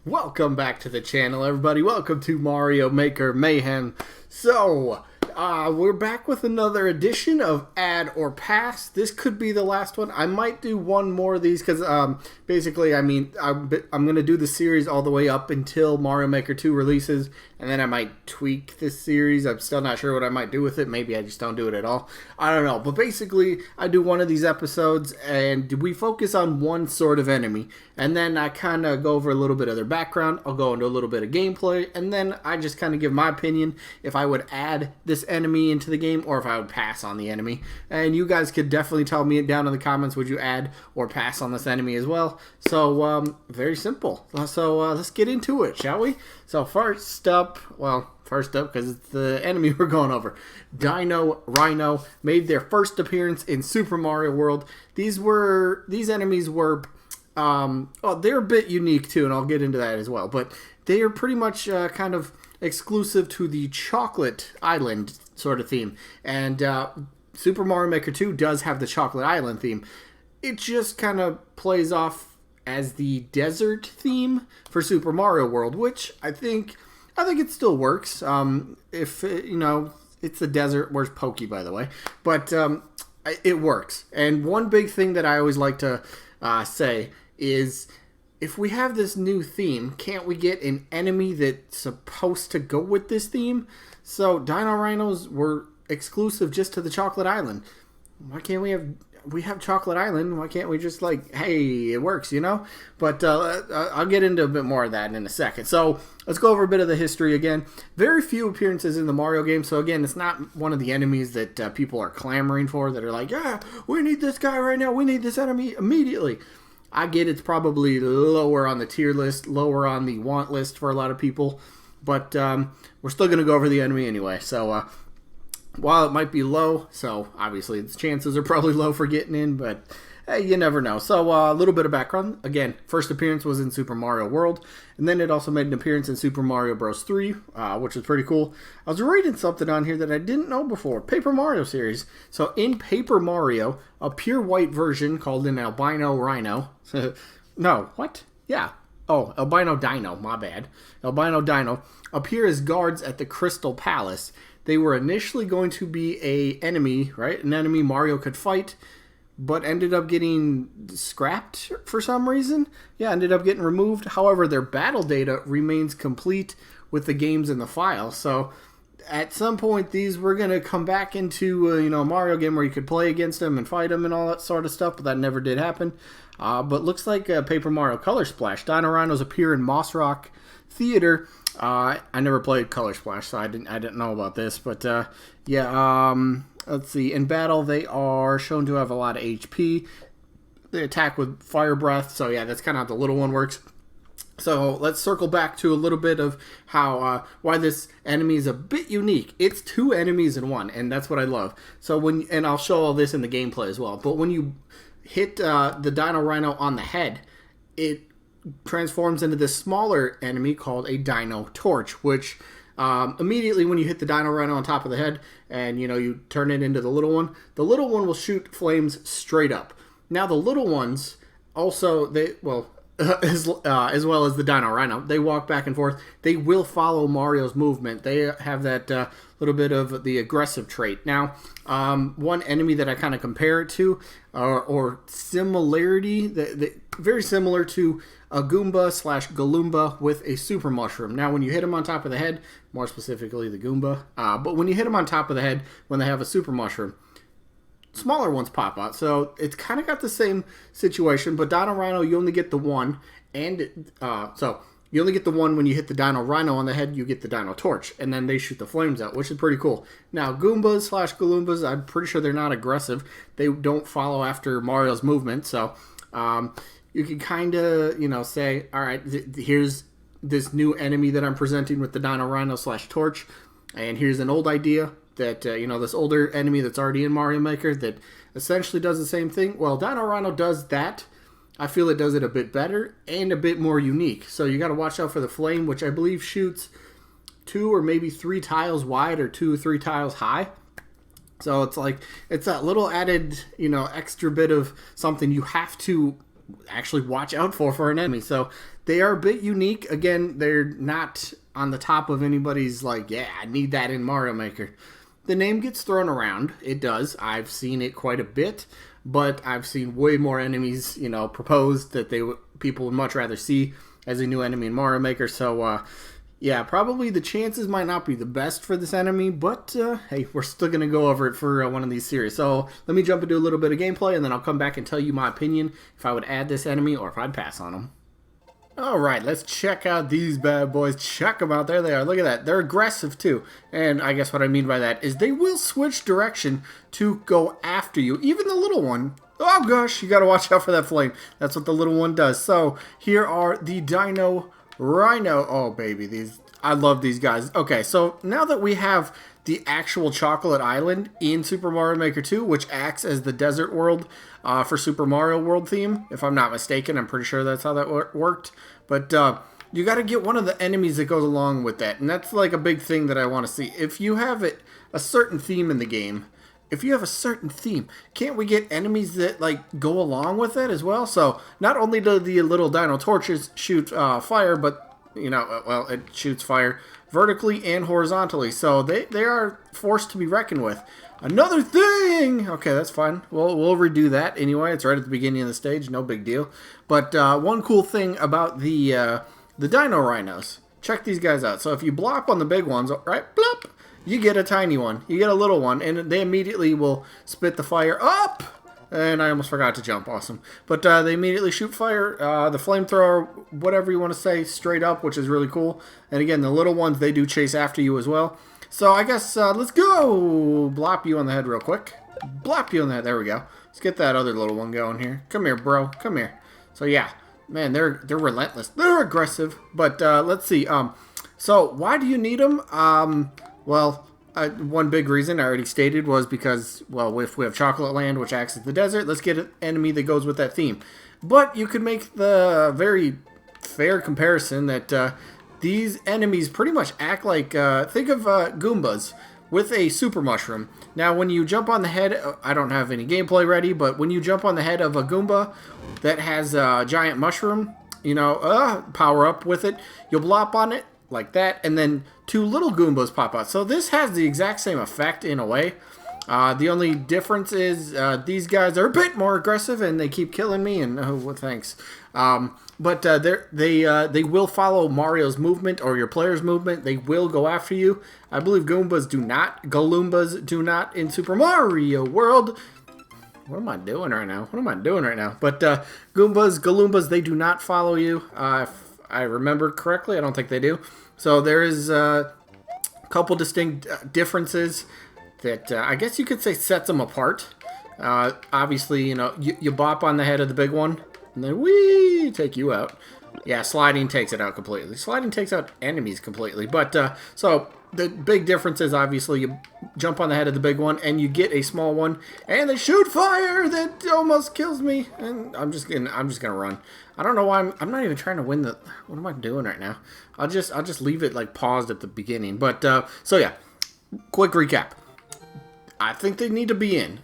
Welcome back to the channel, everybody. Welcome to Mario Maker Mayhem. So, we're back with another edition of Add or Pass. This could be the last one. I might do one more of these because, basically, I'm going to do the series all the way up until Mario Maker 2 releases, and then I might tweak this series. I'm still not sure what I might do with it. Maybe I just don't do it at all. I don't know. But basically, I do one of these episodes, and we focus on one sort of enemy, and then I kind of go over a little bit of their background. I'll go into a little bit of gameplay, and then I just kind of give my opinion if I would add this enemy into the game or if I would pass on the enemy. And you guys could definitely tell me down in the comments, would you add or pass on this enemy as well? So, very simple. So, let's get into it, shall we? So, first up, because it's the enemy we're going over. Dino Rhino made their first appearance in Super Mario World. These enemies were, they're a bit unique too, and I'll get into that as well. But they are pretty much kind of exclusive to the Chocolate Island sort of theme. And Super Mario Maker 2 does have the Chocolate Island theme. It just kind of plays off as the desert theme for Super Mario World, which I think it still works. If it's the desert. Where's Pokey, by the way? But it works. And one big thing that I always like to say is, if we have this new theme, can't we get an enemy that's supposed to go with this theme? So Dino Rhinos were exclusive just to the Chocolate Island. Why can't we have Chocolate Island? Why can't we just hey, it works, But I'll get into a bit more of that in a second. So let's go over a bit of the history again. Very few appearances in the Mario game. So again, it's not one of the enemies that people are clamoring for, that are like, yeah, we need this guy right now. We need this enemy immediately. I get it's probably lower on the tier list, lower on the want list for a lot of people. But we're still going to go over the enemy anyway. So while it might be low, so obviously its chances are probably low for getting in, but hey, you never know. So a little bit of background. Again, first appearance was in Super Mario World, and then it also made an appearance in Super Mario Bros. 3, which was pretty cool. I was reading something on here that I didn't know before. Paper Mario series. So in Paper Mario, a pure white version called an Albino Rhino. No, what? Yeah. Oh, Albino Dino, my bad. Albino Dino appear as guards at the Crystal Palace. They were initially going to be an enemy Mario could fight, but ended up getting scrapped for some reason. Yeah, ended up getting removed. However, their battle data remains complete with the games in the file. So at some point, these were going to come back into a Mario game where you could play against them and fight them and all that sort of stuff, but that never did happen. But looks like Paper Mario Color Splash. Dino Rhinos appear in Moss Rock Theater. I never played Color Splash, so I didn't know about this. But let's see. In battle, they are shown to have a lot of HP. They attack with Fire Breath. So yeah, that's kind of how the little one works. So let's circle back to a little bit of how why this enemy is a bit unique. It's two enemies in one, and that's what I love. So and I'll show all this in the gameplay as well. But when you hit the Dino Rhino on the head, it transforms into this smaller enemy called a Dino Torch, which immediately when you hit the Dino Rhino on top of the head and you turn it into the little one will shoot flames straight up. Now the little ones also, as well as the Dino Rhino, they walk back and forth. They will follow Mario's movement. They have that little bit of the aggressive trait. Now, one enemy that I kind of compare it to, or similarity, very similar to a Goomba / Galoomba with a super mushroom. Now, when you hit them on top of the head, more specifically the Goomba, but when you hit them on top of the head, when they have a super mushroom, smaller ones pop out. So it's kind of got the same situation, but Dino Rhino, you only get the one, and so you only get the one when you hit the Dino Rhino on the head. You get the Dino Torch, and then they shoot the flames out, which is pretty cool. Now, Goombas / Galoombas, I'm pretty sure they're not aggressive. They don't follow after Mario's movement, so you can kind of, say, all right, here's this new enemy that I'm presenting with the Dino Rhino / Torch, and here's an old idea that, this older enemy that's already in Mario Maker that essentially does the same thing. Well, Dino Rhino does that. I feel it does it a bit better and a bit more unique. So you got to watch out for the flame, which I believe shoots 2 or maybe 3 tiles wide or 2 or 3 tiles high. So it's that little added, extra bit of something you have to actually watch out for an enemy. So They are a bit unique. Again, they're not on the top of anybody's like, yeah, I need that in Mario Maker. The name gets thrown around. It does. I've seen it quite a bit, but I've seen way more enemies, you know, proposed that people would much rather see as a new enemy in Mario Maker. So, yeah, probably the chances might not be the best for this enemy, but hey, we're still going to go over it for one of these series. So let me jump into a little bit of gameplay, and then I'll come back and tell you my opinion if I would add this enemy or if I'd pass on him. Alright, let's check out these bad boys. Check them out. There they are. Look at that. They're aggressive too. And I guess what I mean by that is they will switch direction to go after you. Even the little one. Oh gosh, you got to watch out for that flame. That's what the little one does. So here are the Dino Rhino. Oh baby, I love these guys. Okay, so now that we have the actual Chocolate Island in Super Mario Maker 2, which acts as the desert world for Super Mario World theme, if I'm not mistaken. I'm pretty sure that's how that worked. But you got to get one of the enemies that goes along with that, and that's like a big thing that I want to see. If you have a certain theme in the game, if you have a certain theme, can't we get enemies that like go along with it as well? So not only do the little Dino Torches shoot fire, but you know, well, it shoots fire vertically and horizontally, so they are forced to be reckoned with. Another thing! Okay, that's fine. We'll redo that anyway. It's right at the beginning of the stage, no big deal. But one cool thing about the Dino Rhinos, check these guys out. So if you blop on the big ones, right, blop, you get a tiny one. You get a little one, and they immediately will spit the fire up. And I almost forgot to jump. Awesome. But they immediately shoot fire, the flamethrower, whatever you want to say, straight up, which is really cool. And again, the little ones, they do chase after you as well. So I guess let's go. Blop you on the head real quick. Blop you on the head. There we go. Let's get that other little one going here. Come here, bro. Come here. So yeah, man, they're relentless. They're aggressive. But let's see. So why do you need them? Well, one big reason I already stated was because, well, if we have Chocolate Land, which acts as the desert, let's get an enemy that goes with that theme. But you could make the very fair comparison that these enemies pretty much act like, think of Goombas with a super mushroom. Now, when you jump on the head, I don't have any gameplay ready, but when you jump on the head of a Goomba that has a giant mushroom, you know, power up with it, you'll blop on it like that, and then two little Goombas pop out. So this has the exact same effect in a way. The only difference is these guys are a bit more aggressive and they keep killing me, and oh, well, thanks. But they will follow Mario's movement or your player's movement. They will go after you. I believe Goombas do not. Galoombas do not in Super Mario World. What am I doing right now? What am I doing right now? But Goombas, Galoombas, they do not follow you. If I remember correctly, I don't think they do. So there is a couple distinct differences that I guess you could say sets them apart. Obviously, you know, you bop on the head of the big one, and then whee, take you out. Yeah, sliding takes it out completely. Sliding takes out enemies completely. But so the big difference is obviously you jump on the head of the big one, and you get a small one, and they shoot fire that almost kills me. And I'm just gonna run. I don't know why I'm not even trying to win the. What am I doing right now? I'll just leave it like paused at the beginning. But so yeah, quick recap. I think they need to be in.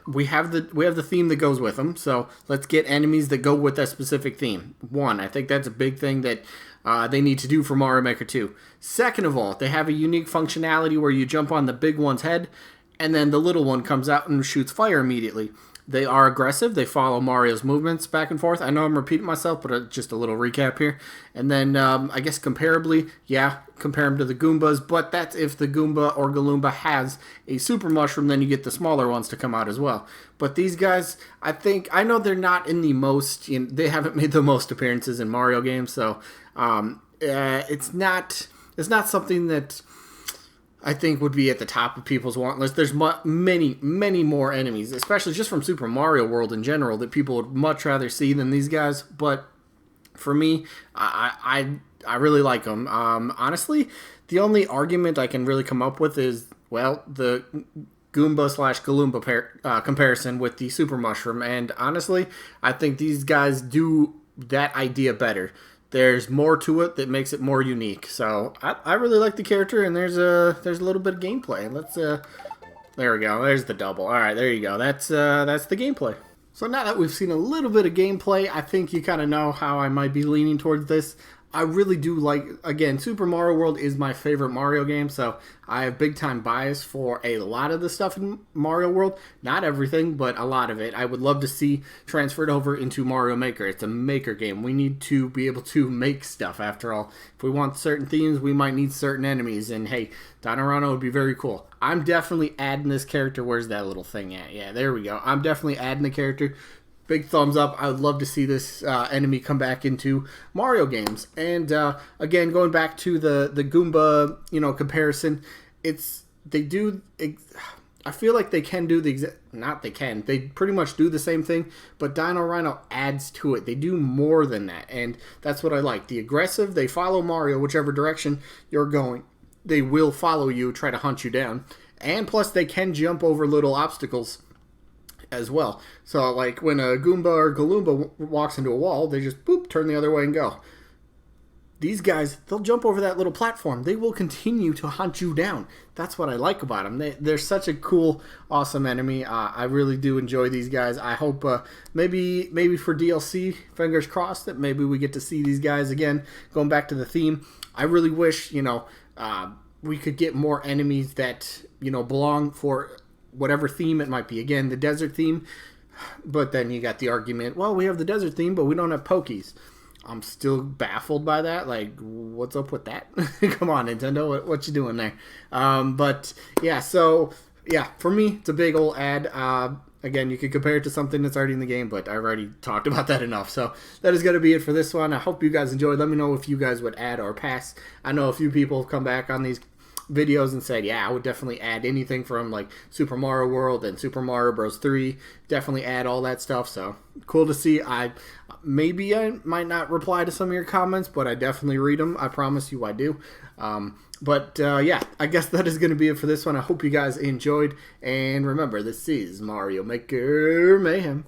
We have the theme that goes with them. So let's get enemies that go with that specific theme. One, I think that's a big thing that they need to do for Mario Maker 2. Second of all, they have a unique functionality where you jump on the big one's head, and then the little one comes out and shoots fire immediately. They are aggressive. They follow Mario's movements back and forth. I know I'm repeating myself, but just a little recap here. And then, I guess comparably, yeah, compare them to the Goombas, but that's if the Goomba or Galoomba has a super mushroom, then you get the smaller ones to come out as well. But these guys, I know they're not in the most, they haven't made the most appearances in Mario games, so it's not something that I think would be at the top of people's want list. There's many, many more enemies, especially just from Super Mario World in general, that people would much rather see than these guys. But for me, I really like them. Honestly, the only argument I can really come up with is, well, the Goomba/Galoomba comparison with the Super Mushroom. And honestly, I think these guys do that idea better. There's more to it that makes it more unique. So I really like the character, and there's a little bit of gameplay. Let's there we go. There's the double. All right, there you go. That's the gameplay. So now that we've seen a little bit of gameplay, I think you kind of know how I might be leaning towards this. I really do like, again, Super Mario World is my favorite Mario game, so I have big time bias for a lot of the stuff in Mario World. Not everything, but a lot of it. I would love to see transferred over into Mario Maker. It's a maker game. We need to be able to make stuff, after all. If we want certain themes, we might need certain enemies, and hey, Dino Rhino would be very cool. I'm definitely adding this character. Where's that little thing at? Yeah, there we go. I'm definitely adding the character. Big thumbs up. I would love to see this enemy come back into Mario games. And again, going back to the Goomba, comparison, I feel like they can do they pretty much do the same thing, but Dino Rhino adds to it. They do more than that, and that's what I like. The aggressive, they follow Mario whichever direction you're going. They will follow you, try to hunt you down, and plus they can jump over little obstacles as well. So like when a Goomba or Galoomba walks into a wall, they just boop, turn the other way and go. These guys, they'll jump over that little platform. They will continue to hunt you down. That's what I like about them. They're such a cool, awesome enemy. I really do enjoy these guys. I hope maybe for DLC, fingers crossed, that maybe we get to see these guys again. Going back to the theme, I really wish, we could get more enemies that, belong for whatever theme it might be. Again, the desert theme, but then you got the argument, well, we have the desert theme, but we don't have Pokies. I'm still baffled by that. Like, what's up with that? Come on, Nintendo, what you doing there? But yeah, so yeah, for me, it's a big old ad. Again, you could compare it to something that's already in the game, but I've already talked about that enough. So that is going to be it for this one. I hope you guys enjoyed. Let me know if you guys would add or pass. I know a few people have come back on these videos and said, yeah, I would definitely add anything from like Super Mario World and Super Mario Bros. 3. Definitely add all that stuff. So cool to see. Maybe I might not reply to some of your comments, but I definitely read them. I promise you I do. Yeah, I guess that is going to be it for this one. I hope you guys enjoyed. And remember, this is Mario Maker Mayhem.